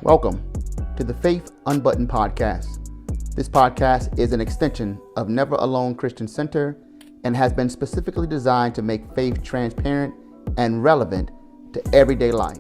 Welcome to the Faith Unbuttoned podcast. This podcast is an extension of Never Alone Christian Center and has been specifically designed to make faith transparent and relevant to everyday life.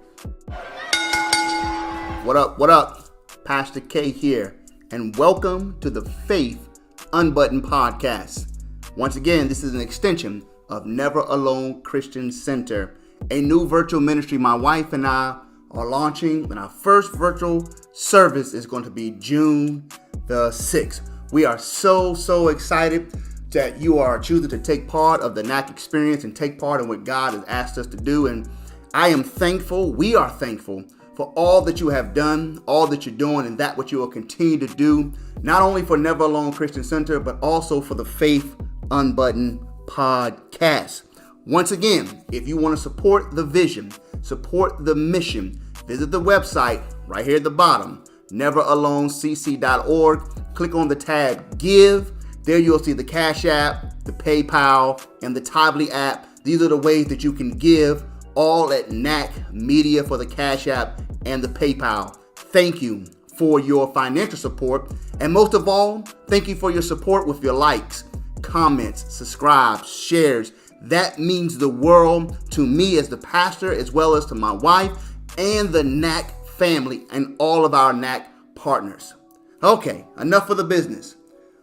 What up? Pastor K here, and welcome to the Faith Unbuttoned podcast. Once again, this is an extension of Never Alone Christian Center, a new virtual ministry my wife and I are launching, and our first virtual service is going to be June the 6th. We are so excited that you are choosing to take part of the NAC experience and take part in what God has asked us to do. And I am thankful, we are thankful for all that you have done, all that you're doing, and that what you will continue to do, not only for Never Alone Christian Center, but also for the Faith Unbuttoned podcast. Once again, if you want to support the vision, support the mission, visit the website right here at the bottom, neveralonecc.org. Click on the tab Give. There you'll see the CashApp, the PayPal, and the Tively app. These are the ways that you can give, all at NAC Media for the CashApp and the PayPal. Thank you for your financial support. And most of all, thank you for your support with your likes, comments, subscribes, shares. That means the world to me as the pastor, as well as to my wife and the NAC family and all of our NAC partners. Okay, enough of the business.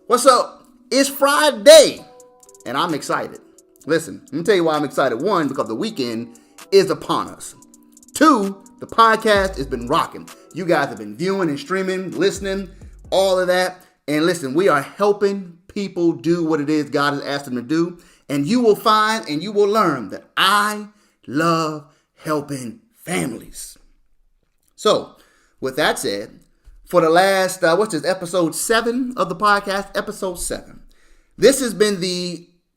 What's up? It's Friday, and I'm excited. Listen, let me tell you why I'm excited. One, because the weekend is upon us. Two, the podcast has been rocking. You guys have been viewing and streaming, listening, all of that. And listen, we are helping people do what it is God has asked them to do. And you will find and you will learn that I love helping families. So, with that said, for the last, episode 7 of the podcast, episode 7. This has been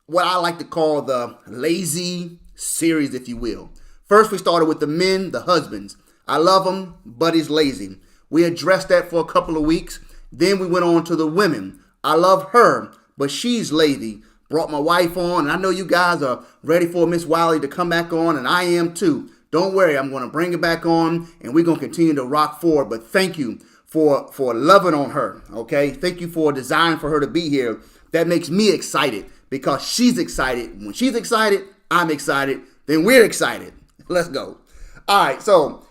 what I like to call the lazy series, if you will. First, we started with the men, the husbands. I love him, but he's lazy. We addressed that for a couple of weeks. Then we went on to the women. I love her, but she's lazy. Brought my wife on, and I know you guys are ready for Miss Wiley to come back on, and I am too. Don't worry, I'm going to bring it back on, and we're going to continue to rock forward. But thank you for loving on her, okay? Thank you for designing for her to be here. That makes me excited because she's excited. When she's excited, I'm excited. Then we're excited. Let's go. All right, so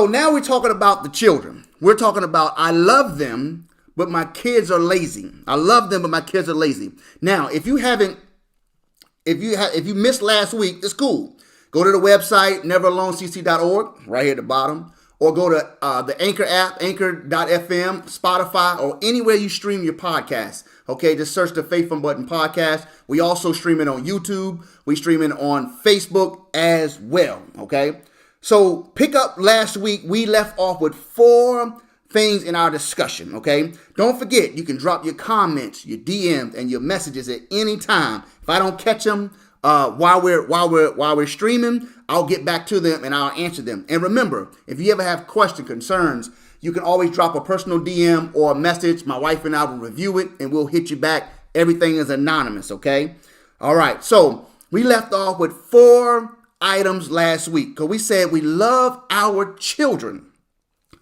now we're talking about the children. We're talking about I love them, but my kids are lazy. I love them, but my kids are lazy. Now, if you missed last week, it's cool. Go to the website, neveralonecc.org, right here at the bottom, or go to the Anchor app, anchor.fm, Spotify, or anywhere you stream your podcast. Okay, just search the Faith Unbuttoned podcast. We also stream it on YouTube. We stream it on Facebook as well. Okay, so pick up last week. We left off with 4 things in our discussion, okay? Don't forget, you can drop your comments, your DMs, and your messages at any time. If I don't catch them while we're streaming, I'll get back to them and I'll answer them. And remember, if you ever have questions, concerns, you can always drop a personal DM or a message. My wife and I will review it and we'll hit you back. Everything is anonymous, okay? All right, so we left off with 4 items last week because we said we love our children,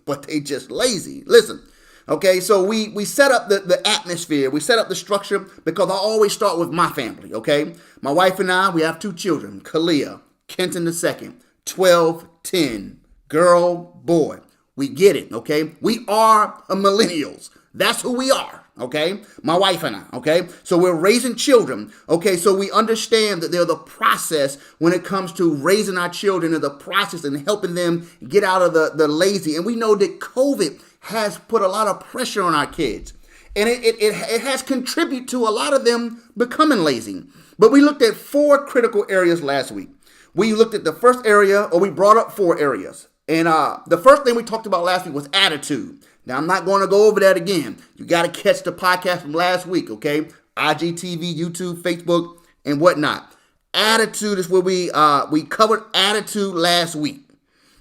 but they just lazy. Listen, okay, so we set up the atmosphere. We set up the structure because I always start with my family, okay? My wife and I, we have 2 children, Kalia, Kenton II, 12, 10, girl, boy. We get it, okay? We are millennials. That's who we are, okay? My wife and I, okay? So we're raising children, okay? So we understand that there's a process when it comes to raising our children and the process and helping them get out of the lazy. And we know that COVID has put a lot of pressure on our kids. And it has contributed to a lot of them becoming lazy. But we looked at 4 critical areas last week. We looked at the first area, or we brought up 4 areas. And the first thing we talked about last week was attitude. Now, I'm not going to go over that again. You got to catch the podcast from last week, okay? IGTV, YouTube, Facebook, and whatnot. Attitude is where we covered attitude last week.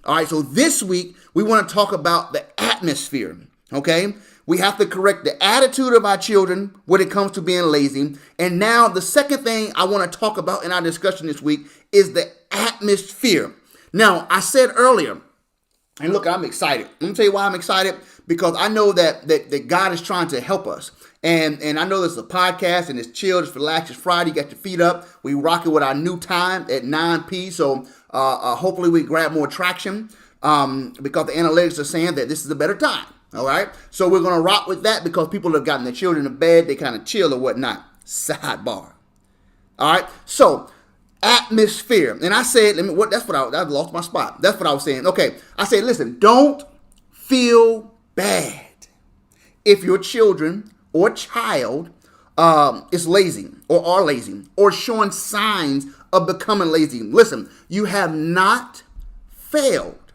All right, so this week, we want to talk about the atmosphere, okay? We have to correct the attitude of our children when it comes to being lazy. And now the second thing I want to talk about in our discussion this week is the atmosphere. Now, I said earlier, And look, I'm excited. Let me tell you why I'm excited. Because I know that God is trying to help us. And I know this is a podcast and it's chill, it's relaxed, it's Friday, you got your feet up. We rock it with our new time at 9 p. So hopefully we grab more traction because the analytics are saying that this is a better time. All right. So we're going to rock with that because people have gotten their children to bed. They kind of chill or whatnot. Sidebar. All right. So atmosphere. And I said, I lost my spot. That's what I was saying. Okay. I said, listen, don't feel bad if your children or child is lazy or are lazy or showing signs of becoming lazy. Listen, you have not failed.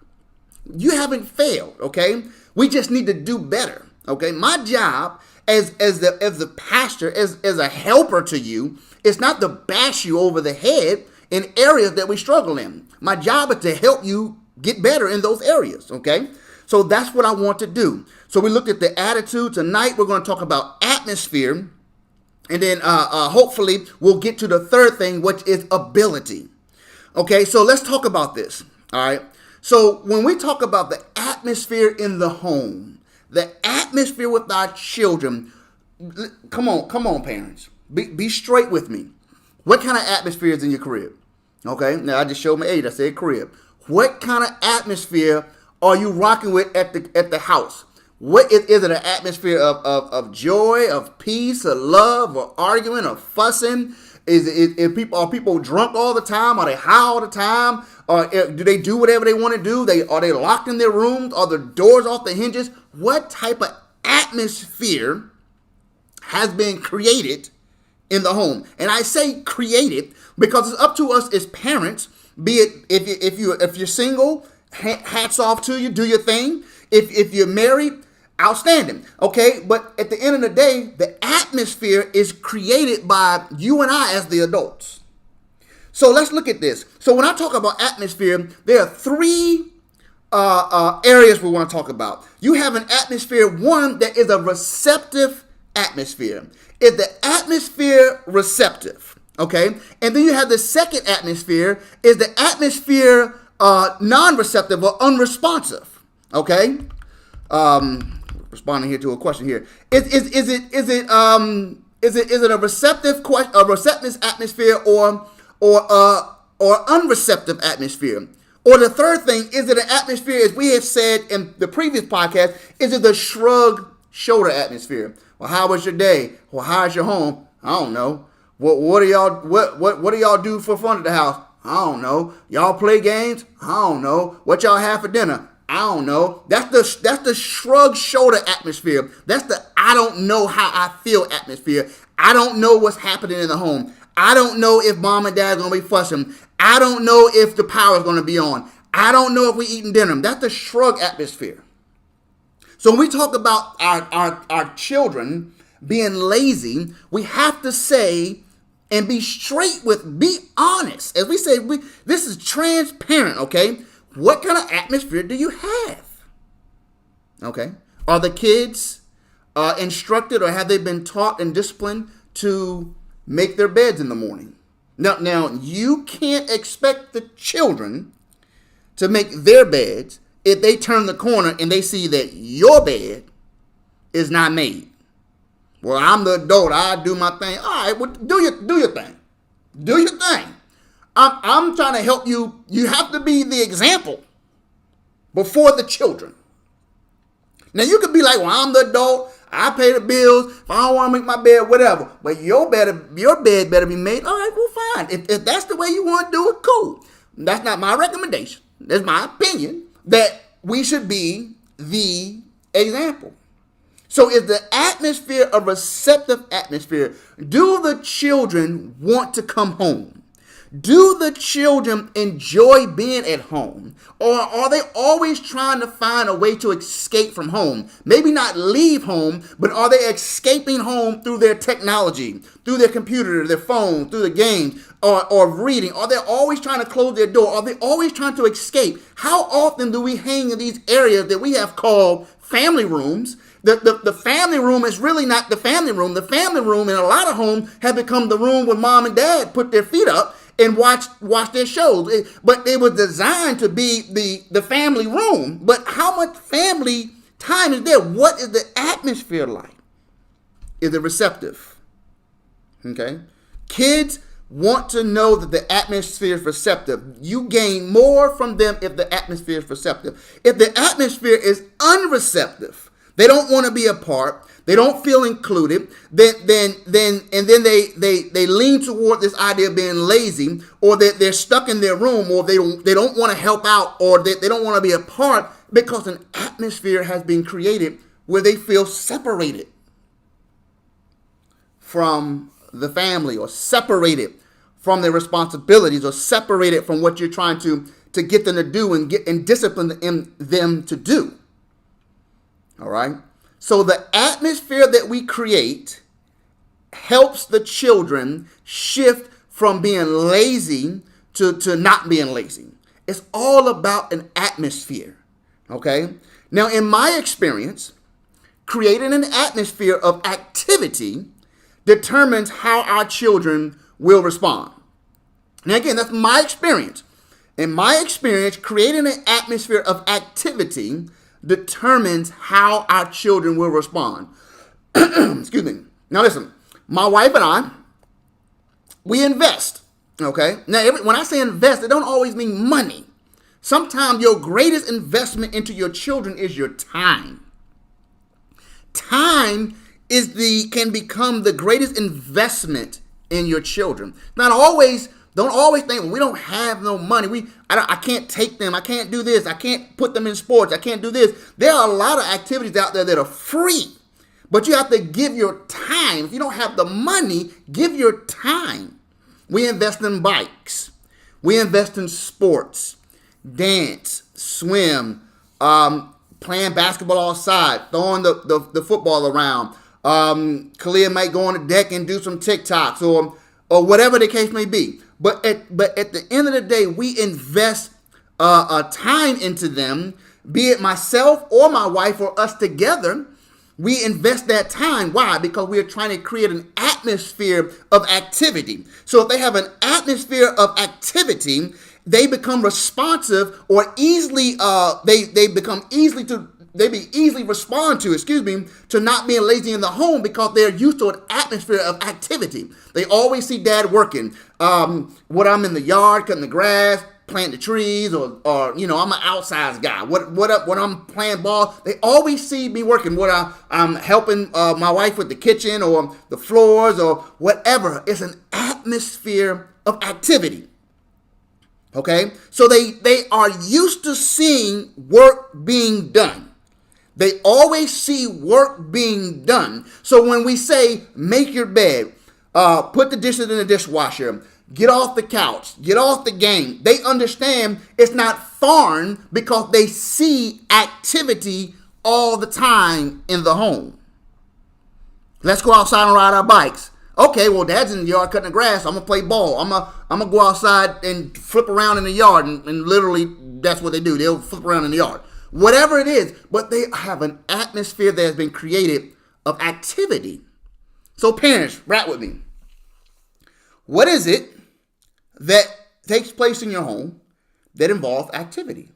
You haven't failed, okay? We just need to do better, okay? My job as the pastor, as a helper to you, is not to bash you over the head in areas that we struggle in. My job is to help you get better in those areas, okay? So that's what I want to do. So we looked at the attitude. Tonight we're going to talk about atmosphere. And then hopefully we'll get to the third thing, which is ability. Okay, so let's talk about this. All right. So when we talk about the atmosphere in the home, the atmosphere with our children, come on, parents. Be straight with me. What kind of atmosphere is in your crib? Okay, now I just showed my age. I said crib. What kind of atmosphere are you rocking with at the house? What is it? An atmosphere of joy, of peace, of love, or arguing, or fussing? Are people drunk all the time? Are they high all the time? Or do they do whatever they want to do? Are they locked in their rooms? Are the doors off the hinges? What type of atmosphere has been created in the home? And I say created because it's up to us as parents. Be it if you're single, hats off to you. Do your thing. If you're married, outstanding. Okay, but at the end of the day, the atmosphere is created by you and I as the adults. So let's look at this. So when I talk about atmosphere, there are three areas we want to talk about. You have an atmosphere, one that is a receptive atmosphere. Is the atmosphere receptive? Okay, and then you have the second atmosphere, is the atmosphere non-receptive or unresponsive. Okay, responding here to a question here. Is it a receptive atmosphere or unreceptive atmosphere? Or the third thing, is it an atmosphere, as we have said in the previous podcast, is it the shrug shoulder atmosphere? Well, how was your day? Well, how's your home? I don't know. What do y'all do for fun at the house? I don't know. Y'all play games? I don't know. What y'all have for dinner? I don't know. That's the shrug shoulder atmosphere. That's the I don't know how I feel atmosphere. I don't know what's happening in the home. I don't know if mom and dad are going to be fussing. I don't know if the power is going to be on. I don't know if we're eating dinner. That's the shrug atmosphere. So when we talk about our children being lazy, we have to say and be honest. As we say, this is transparent, okay? What kind of atmosphere do you have? Okay. Are the kids instructed, or have they been taught and disciplined to make their beds in the morning? Now you can't expect the children to make their beds if they turn the corner and they see that your bed is not made. Well, I'm the adult. I do my thing. All right, well, do your thing. Do your thing. I'm trying to help you. You have to be the example before the children. Now, you could be like, well, I'm the adult. I pay the bills. If I don't want to make my bed, whatever. But your bed better be made. All right, well, fine. If that's the way you want to do it, cool. That's not my recommendation. That's my opinion that we should be the example. So is the atmosphere a receptive atmosphere? Do the children want to come home? Do the children enjoy being at home? Or are they always trying to find a way to escape from home? Maybe not leave home, but are they escaping home through their technology, through their computer, their phone, through the games, or reading? Are they always trying to close their door? Are they always trying to escape? How often do we hang in these areas that we have called family rooms? The family room is really not the family room. The family room in a lot of homes have become the room where mom and dad put their feet up and watch their shows. But it was designed to be the family room. But how much family time is there? What is the atmosphere like? Is it receptive? Okay. Kids want to know that the atmosphere is receptive. You gain more from them if the atmosphere is receptive. If the atmosphere is unreceptive, they don't want to be a part, they don't feel included, then they lean toward this idea of being lazy, or that they're stuck in their room, or they don't want to help out, or they don't want to be a part, because an atmosphere has been created where they feel separated from the family, or separated from their responsibilities, or separated from what you're trying to get them to do and discipline them to do. All right. So the atmosphere that we create helps the children shift from being lazy to not being lazy. It's all about an atmosphere. Okay. Now, in my experience, creating an atmosphere of activity determines how our children will respond. Now, again, that's my experience. In my experience, creating an atmosphere of activity determines how our children will respond. Excuse me. Now, listen, my wife and I, we invest. Okay. Now, when I say invest, it don't always mean money. Sometimes your greatest investment into your children is your time. Time can become the greatest investment in your children. Don't always think, well, we don't have no money. I can't take them. I can't do this. I can't put them in sports. I can't do this. There are a lot of activities out there that are free, but you have to give your time. If you don't have the money, give your time. We invest in bikes. We invest in sports, dance, swim, playing basketball outside, throwing the football around. Kalia might go on the deck and do some TikToks or whatever the case may be. But at the end of the day, we invest time into them, be it myself or my wife or us together. We invest that time. Why? Because we are trying to create an atmosphere of activity. So if they have an atmosphere of activity, they become responsive, or easily they be easily respond to not being lazy in the home, because they're used to an atmosphere of activity. They always see dad working. When I'm in the yard cutting the grass, planting the trees, or I'm an outside guy. When I'm playing ball, they always see me working. When I'm helping my wife with the kitchen or the floors or whatever. It's an atmosphere of activity. Okay, so they are used to seeing work being done. They always see work being done. So when we say, make your bed, put the dishes in the dishwasher, get off the couch, get off the game, they understand it's not foreign, because they see activity all the time in the home. Let's go outside and ride our bikes. Okay, well, dad's in the yard cutting the grass. I'm going to play ball. I'm gonna go outside and flip around in the yard. And literally, that's what they do. They'll flip around in the yard. Whatever it is, but they have an atmosphere that has been created of activity. So parents, rap with me. What is it that takes place in your home that involves activity?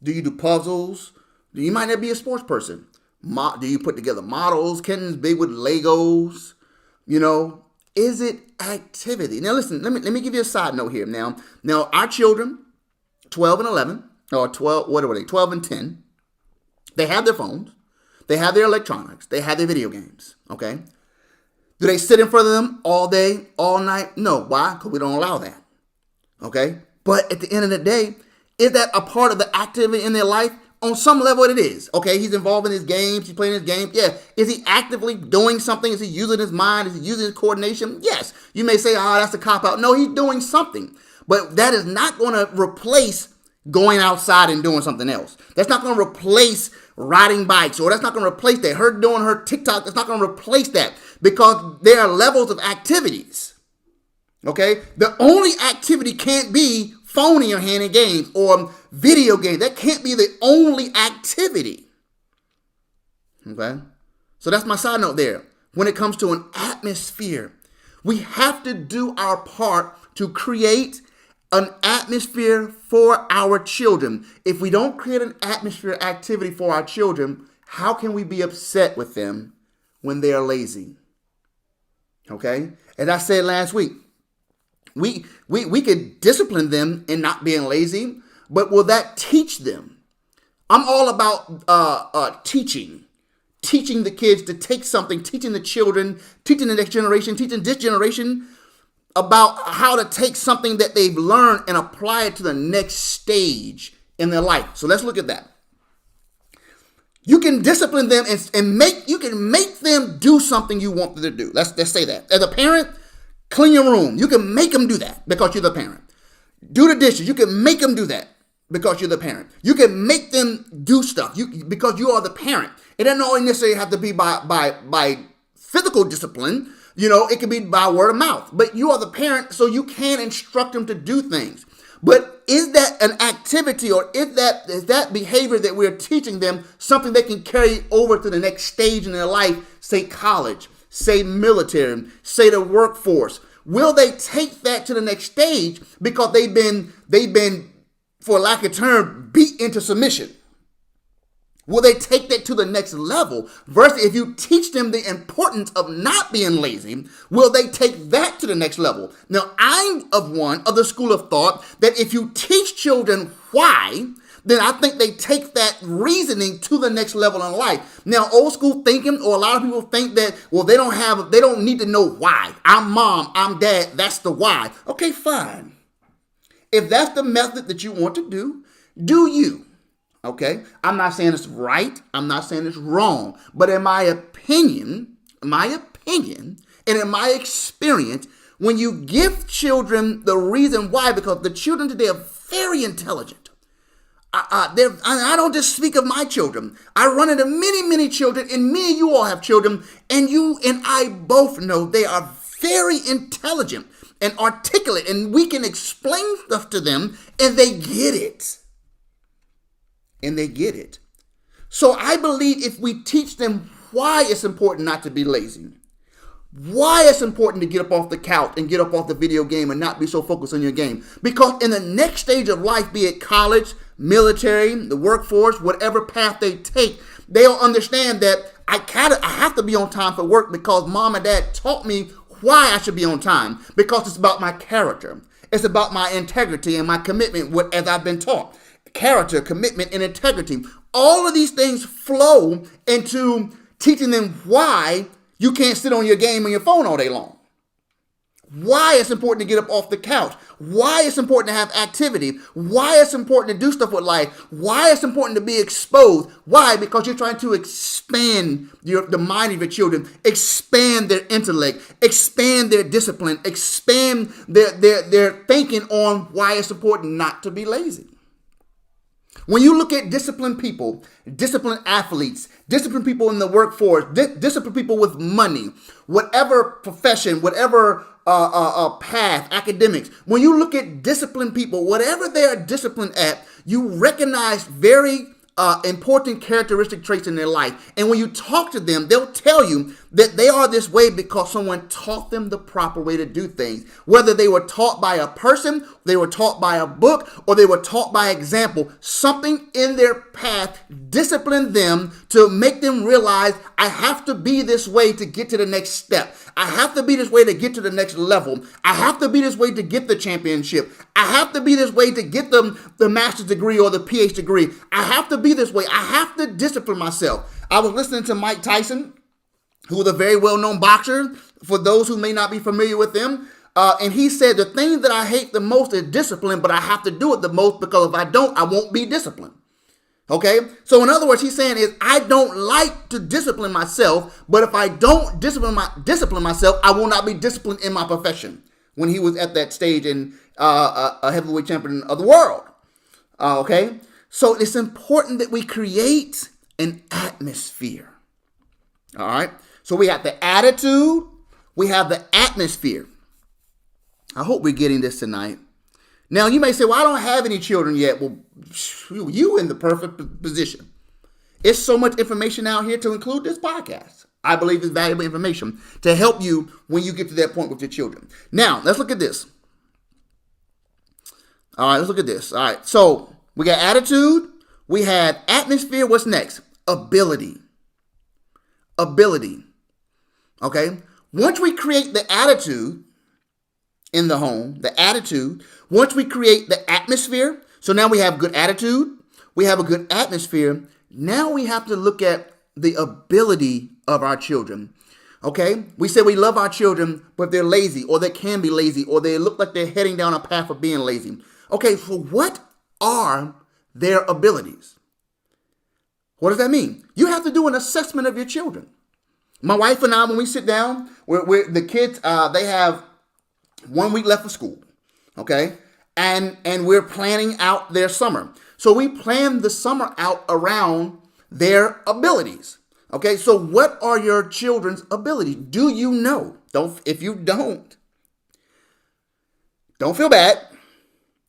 Do you do puzzles? You might not be a sports person. Do you put together models? Ken's big with Legos. Is it activity? Now listen, let me give you a side note here. Now our children, 12 and 11, or 12, what are they? 12 and 10. They have their phones. They have their electronics. They have their video games. Okay. Do they sit in front of them all day, all night? No. Why? Because we don't allow that. Okay. But at the end of the day, is that a part of the activity in their life? On some level it is. Okay, he's involved in his games. He's playing his game. Yeah. Is he actively doing something? Is he using his mind? Is he using his coordination? Yes. You may say, that's a cop-out. No, he's doing something. But that is not going to replace going outside and doing something else. That's not going to replace riding bikes, or that's not going to replace that. Her doing her TikTok, that's not going to replace that, because there are levels of activities. Okay? The only activity can't be phone in your hand in games or video games. That can't be the only activity. Okay? So that's my side note there. When it comes to an atmosphere, We have to do our part to create an atmosphere for our children. If we don't create an atmosphere activity for our children, how can we be upset with them when they are lazy? Okay? As I said last week, we could discipline them in not being lazy, but will that teach them? I'm all about teaching the kids to take something, teaching the children, teaching the next generation, teaching this generation about how to take something that they've learned and apply it to the next stage in their life. So let's look at that. You can discipline them and make them do something you want them to do. Let's say that. As a parent, clean your room. You can make them do that because you're the parent. Do the dishes. You can make them do that because you're the parent. You can make them do stuff because you are the parent. It doesn't always necessarily have to be by physical discipline. It can be by word of mouth. But you are the parent, so you can instruct them to do things. But is that an activity, or is that behavior that we're teaching them something they can carry over to the next stage in their life, say college, say military, say the workforce? Will they take that to the next stage because they've been, for lack of a term, beat into submission? Will they take that to the next level? Versus if you teach them the importance of not being lazy, will they take that to the next level? Now, I'm of the school of thought that if you teach children why, then I think they take that reasoning to the next level in life. Now, old school thinking, or a lot of people think that, well, they don't need to know why. I'm mom, I'm dad, that's the why. Okay, fine. If that's the method that you want to do you. Okay, I'm not saying it's right. I'm not saying it's wrong. But in my opinion, and in my experience, when you give children the reason why, because the children today are very intelligent. I don't just speak of my children. I run into many, many children, and many of you all have children, and you and I both know they are very intelligent and articulate, and we can explain stuff to them, and they get it. So I believe if we teach them why it's important not to be lazy, why it's important to get up off the couch and get up off the video game and not be so focused on your game. Because in the next stage of life, be it college, military, the workforce, whatever path they take, they'll understand that I have to be on time for work because mom and dad taught me why I should be on time. Because it's about my character. It's about my integrity and my commitment, as I've been taught. Character, commitment, and integrity. All of these things flow into teaching them why you can't sit on your game and your phone all day long. Why it's important to get up off the couch. Why it's important to have activity. Why it's important to do stuff with life. Why it's important to be exposed. Why? Because you're trying to expand the mind of your children, expand their intellect, expand their discipline, expand their thinking on why it's important not to be lazy. When you look at disciplined people, disciplined athletes, disciplined people in the workforce, disciplined people with money, whatever profession, whatever path, academics, when you look at disciplined people, whatever they are disciplined at, you recognize very important characteristic traits in their life. And when you talk to them, they'll tell you that they are this way because someone taught them the proper way to do things. Whether they were taught by a person, they were taught by a book, or they were taught by example, something in their path disciplined them to make them realize, I have to be this way to get to the next step. I have to be this way to get to the next level. I have to be this way to get the championship. I have to be this way to get the master's degree or the PhD degree. I have to be this way. I have to discipline myself. I was listening to Mike Tyson, who was a very well-known boxer, for those who may not be familiar with him. And he said, the thing that I hate the most is discipline, but I have to do it the most because if I don't, I won't be disciplined. Okay? So in other words, he's saying is, I don't like to discipline myself, but if I don't discipline myself, I will not be disciplined in my profession. When he was at that stage in a heavyweight champion of the world. Okay? So it's important that we create an atmosphere. All right? So we have the attitude, we have the atmosphere. I hope we're getting this tonight. Now, you may say, well, I don't have any children yet. Well, you in the perfect position. It's so much information out here to include this podcast. I believe it's valuable information to help you when you get to that point with your children. Now, let's look at this. All right, let's look at this. All right, so we got attitude. We had atmosphere. What's next? Ability. Ability. Okay? Once we create the attitude in the home, once we create the atmosphere, so now we have good attitude, we have a good atmosphere. Now we have to look at the ability of our children. Okay? We say we love our children, but they're lazy, or they can be lazy, or they look like they're heading down a path of being lazy. Okay, so what are their abilities? What does that mean? You have to do an assessment of your children. My wife and I, when we sit down, the kids, they have 1 week left of school, okay? And we're planning out their summer. So we plan the summer out around their abilities. Okay, so what are your children's abilities? Do you know? If you don't feel bad.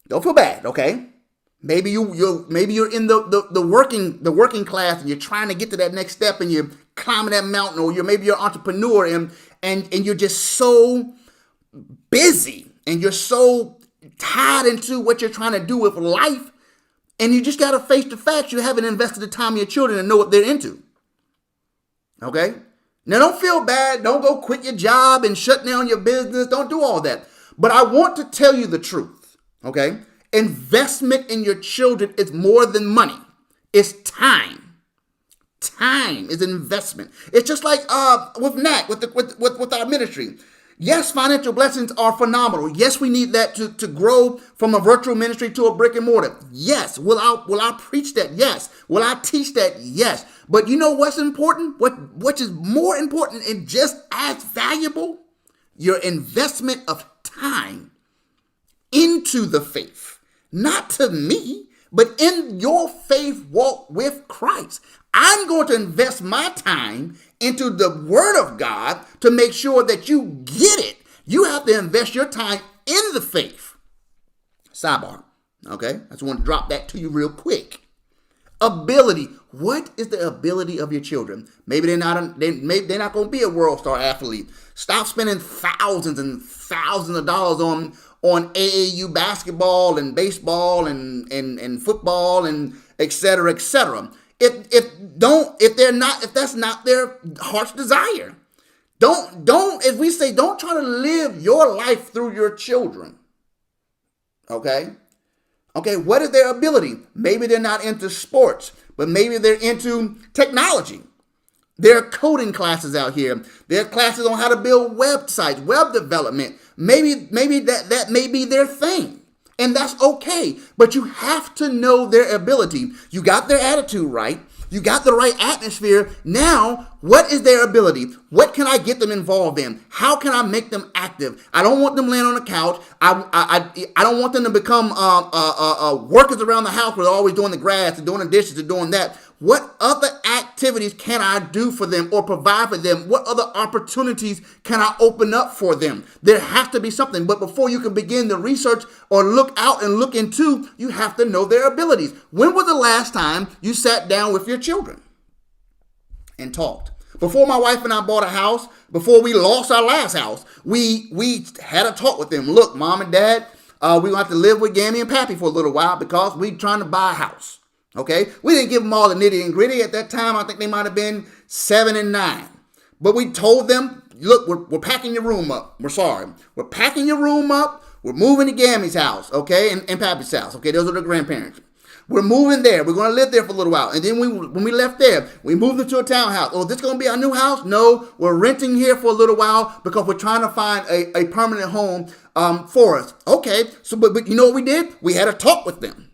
Don't feel bad, okay? Maybe you're in the working class and you're trying to get to that next step and you're climbing that mountain, or maybe you're an entrepreneur and you're just so busy and you're so tied into what you're trying to do with life, and you just got to face the facts. You haven't invested the time in your children and know what they're into. Okay? Now, don't feel bad. Don't go quit your job and shut down your business. Don't do all that. But I want to tell you the truth. Okay? Investment in your children is more than money. It's time. Time is an investment. It's just like with NAC, with our ministry. Yes, financial blessings are phenomenal. Yes, we need that to grow from a virtual ministry to a brick and mortar. Yes. Will I preach that? Yes. Will I teach that? Yes. But you know what's important? What is more important and just as valuable? Your investment of time into the faith. Not to me, but in your faith walk with Christ. I'm going to invest my time into the Word of God to make sure that you get it. You have to invest your time in the faith. Sidebar. Okay? I just want to drop that to you real quick. Ability. What is the ability of your children? Maybe they're not going to be a world star athlete. Stop spending thousands and thousands of dollars on AAU basketball and baseball and football and et cetera, et cetera. If that's not their heart's desire. Don't, as we say, don't try to live your life through your children. Okay? Okay, what is their ability? Maybe they're not into sports, but maybe they're into technology. There are coding classes out here. There are classes on how to build websites, web development. Maybe that may be their thing. And that's okay. But you have to know their ability. You got their attitude right. You got the right atmosphere. Now, what is their ability? What can I get them involved in? How can I make them active? I don't want them laying on the couch. I don't want them to become workers around the house where they're always doing the grass and doing the dishes and doing that. What other activities can I do for them or provide for them? What other opportunities can I open up for them? There has to be something. But before you can begin to research or look out and look into, you have to know their abilities. When was the last time you sat down with your children and talked? Before my wife and I bought a house, before we lost our last house, we had a talk with them. Look, Mom and Dad, we're going to have to live with Gammy and Pappy for a little while because we're trying to buy a house. Okay, we didn't give them all the nitty and gritty. At that time, I think they might have been 7 and 9. But we told them, look, we're packing your room up. We're packing your room up. We're moving to Gammy's house, okay, and Pappy's house. Okay, those are the grandparents. We're moving there. We're going to live there for a little while. And then when we left there, we moved into a townhouse. Oh, is this going to be our new house? No, we're renting here for a little while because we're trying to find a permanent home for us. Okay, so but you know what we did? We had a talk with them.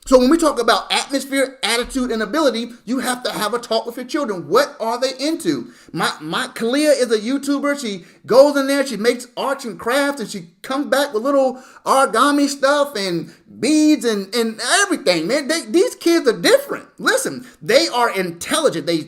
So when we talk about atmosphere, attitude, and ability, you have to have a talk with your children. What are they into? My Kalia is a YouTuber. She goes in there, she makes arts and crafts, and she comes back with little origami stuff and beads and everything. Man, these kids are different. Listen, they are intelligent. They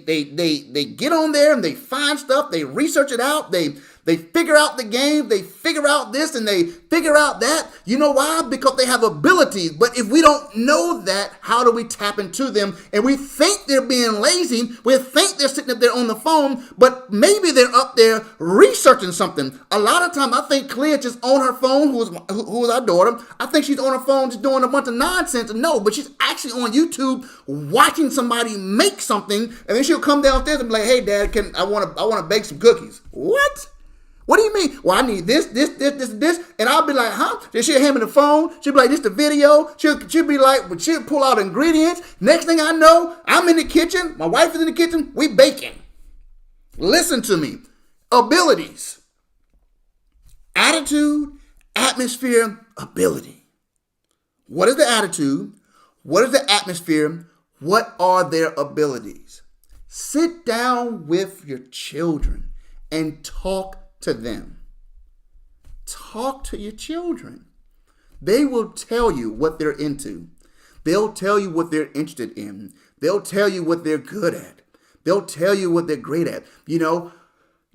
get on there and they find stuff. They research it out. They They figure out the game, they figure out this, and they figure out that. You know why? Because they have abilities. But if we don't know that, how do we tap into them? And we think they're being lazy. We think they're sitting up there on the phone, but maybe they're up there researching something. A lot of time, I think Clea just on her phone, who is our daughter. I think she's on her phone just doing a bunch of nonsense. No, but she's actually on YouTube watching somebody make something, and then she'll come downstairs and be like, "Hey, Dad, I want to bake some cookies." What? What do you mean? Well, I need this, and I'll be like, "Huh?" Then she'll hand me the phone. She'll be like, "This the video." She'll be like, she'll pull out ingredients. Next thing I know, I'm in the kitchen. My wife is in the kitchen. We baking. Listen to me. Abilities, attitude, atmosphere, ability. What is the attitude? What is the atmosphere? What are their abilities? Sit down with your children and talk to them. Talk to your children. They will tell you what they're into. They'll tell you what they're interested in. They'll tell you what they're good at. They'll tell you what they're great at. You know,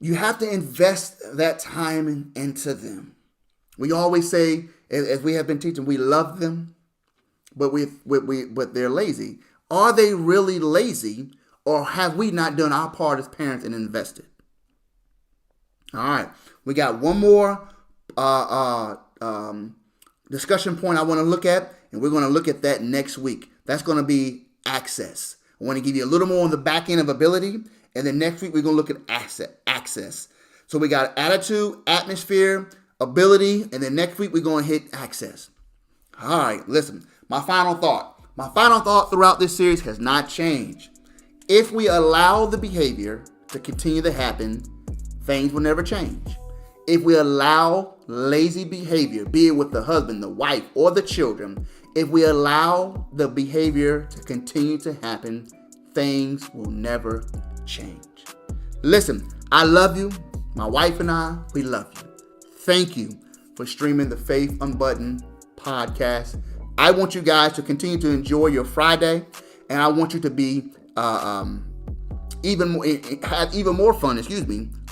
you have to invest that time into them. We always say, as we have been teaching, we love them, but but they're lazy. Are they really lazy, or have we not done our part as parents and invested? All right, we got one more discussion point I want to look at, and we're going to look at that next week. That's going to be access. I want to give you a little more on the back end of ability, and then next week we're going to look at access. So we got attitude, atmosphere, ability, and then next week we're going to hit access. All right, listen, my final thought throughout this series has not changed. If we allow the behavior to continue to happen, things will never change. If we allow lazy behavior, be it with the husband, the wife, or the children, if we allow the behavior to continue to happen, things will never change. Listen, I love you. My wife and I, we love you. Thank you for streaming the Faith Unbuttoned podcast. I want you guys to continue to enjoy your Friday, and I want you to be have even more fun,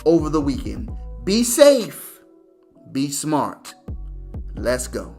over the weekend. Be safe. Be smart. Let's go.